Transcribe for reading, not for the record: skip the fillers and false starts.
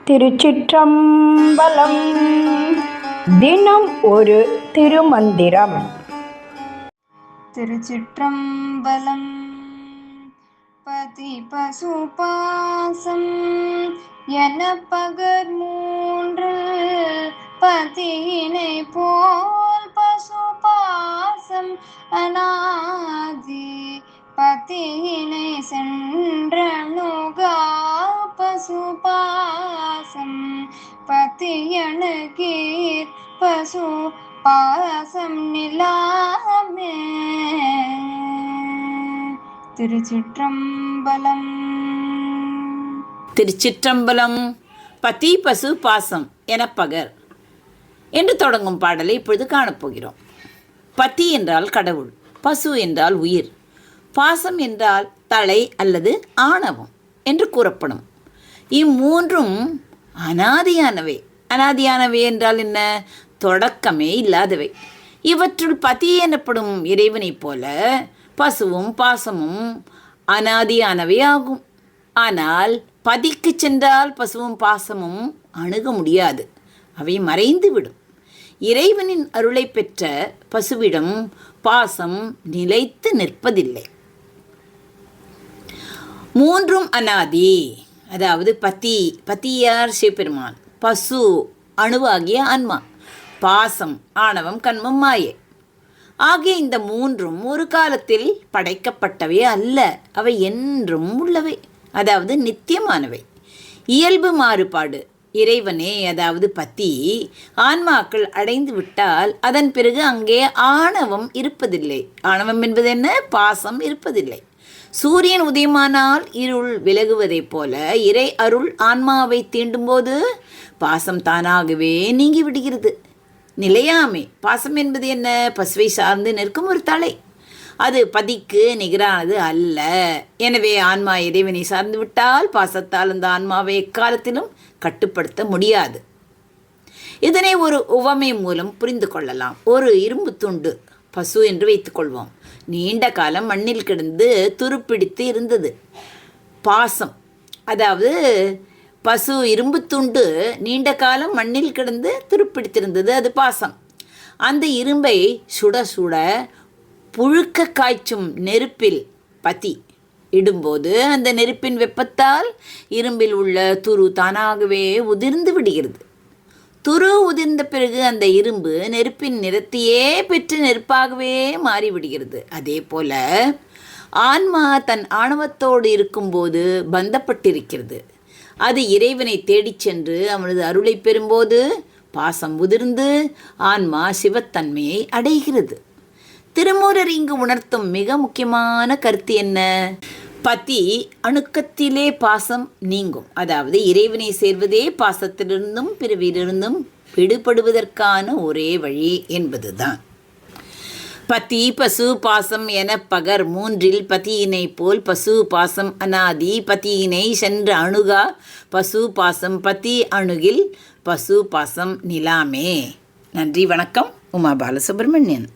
திருச்சிற்றம்பலம். தினம் ஒரு திருமந்திரம். திருச்சிற்றம்பலம். பதி பசுபாசம் என பகர் மூன்று பதியினை போல் பசுபாசம் அநாதி பதியினை சென்றணுகா பசுபாசம் பதியணுகீர் பசு பாசம் நிலாமே. திருச்சிற்றம்பலம். திருச்சிற்றம்பலம். பதி பசு பாசம் என பகர் என்று தொடங்கும் பாடலை இப்பொழுது காணப்போகிறோம். பதி என்றால் கடவுள், பசு என்றால் உயிர், பாசம் என்றால் தலை அல்லது ஆணவம் என்று கூறப்படும். இம்மூன்றும் அனாதியானவை. அனாதியானவை என்றால் என்ன? தொடக்கமே இல்லாதவை. இவற்றுள் பதி எனப்படும் இறைவனைப் போல பசுவும் பாசமும் அனாதியானவை ஆகும். ஆனால் பதிக்கு சென்றால் பசுவும் பாசமும் அணுக முடியாது, அவை மறைந்துவிடும். இறைவனின் அருளை பெற்ற பசுவிடம் பாசம் நிலைத்து நிற்பதில்லை. மூன்றும் அனாதி. அதாவது பத்தியார் சிவபெருமான், பசு அணுவாகிய ஆன்மா, பாசம் ஆணவம் கண்மம் மாயை ஆகிய இந்த மூன்றும் ஒரு காலத்தில் படைக்கப்பட்டவை அல்ல. அவை என்றும் உள்ளவை, அதாவது நித்தியமானவை. இயல்பு மாறுபாடு இறைவனே, அதாவது பதி ஆன்மாக்கள் அடைந்து விட்டால் அதன் பிறகு அங்கே ஆணவம் இருப்பதில்லை. ஆணவம் என்பது என்ன? பாசம் இருப்பதில்லை. சூரியன் உதயமானால் இருள் விலகுவதைப் போல இறை அருள் ஆன்மாவை தீண்டும்போது பாசம் தானாகவே நீங்கி விடுகிறது. நிலையாமை. பாசம் என்பது என்ன? பசுவை சார்ந்து நிற்கும் ஒரு தலை, அது பதிக்கு நிகரானது அல்ல. எனவே ஆன்மா இறைவனை சார்ந்து விட்டால் பாசத்தால் அந்த ஆன்மாவை எக்காலத்திலும் கட்டுப்படுத்த முடியாது. இதனை ஒரு உவமை மூலம் புரிந்து கொள்ளலாம். ஒரு இரும்பு துண்டு பசு என்று வைத்துக்கொள்வோம். நீண்ட காலம் மண்ணில் கிடந்து துருப்பிடித்து இருந்தது. பாசம், அதாவது பசு இரும்பு துண்டு நீண்ட காலம் மண்ணில் கிடந்து துருப்பிடித்திருந்தது, அது பாசம். அந்த இரும்பை சுட சுட புழுக்க காய்ச்சும் நெருப்பில் பதி இடும்போது அந்த நெருப்பின் வெப்பத்தால் இரும்பில் உள்ள துரு தானாகவே உதிர்ந்து விடுகிறது. துரு உதிர்ந்த பிறகு அந்த இரும்பு நெருப்பின் நிறத்தையே பெற்று நெருப்பாகவே மாறிவிடுகிறது. அதே போல ஆன்மா தன் ஆணவத்தோடு இருக்கும்போது பந்தப்பட்டிருக்கிறது. அது இறைவனை தேடிச் சென்று அவனது அருளை பெறும்போது பாசம் உதிர்ந்து ஆன்மா சிவத்தன்மையை அடைகிறது. திருமூலர் இங்கு உணர்த்தும் மிக முக்கியமான கருத்து என்ன? பதி அணுக்கத்திலே பாசம் நீங்கும். அதாவது இறைவனை சேர்வதே பாசத்திலிருந்தும் பிறவிலிருந்தும் விடுபடுவதற்கான ஒரே வழி என்பதுதான். பதி பசு பாசம் என பகர் மூன்றில் பதியினை போல் பசு பாசம் அநாதி பதியினை சென்று அணுகா பசு பாசம் பதி அணுகில் பசு பாசம் நிலாமே. நன்றி, வணக்கம். உமா பாலசுப்ரமணியன்.